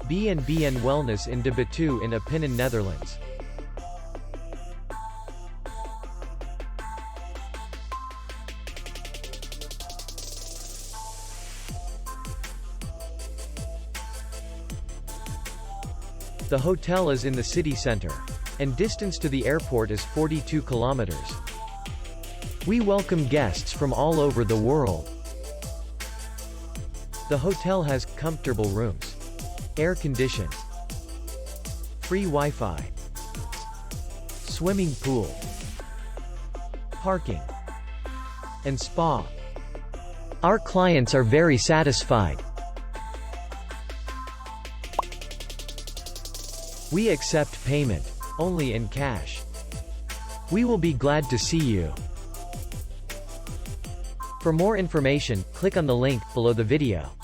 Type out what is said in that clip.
B&B and Wellness in de Betuwe in Opijnen, Netherlands. The hotel is in the city center, and distance to the airport is 42 kilometers. We welcome guests from all over the world. The hotel has comfortable rooms, air conditioned, free Wi-Fi, swimming pool, parking, and spa. Our clients are very satisfied. We accept payment only in cash. We will be glad to see you. For more information, click on the link below the video.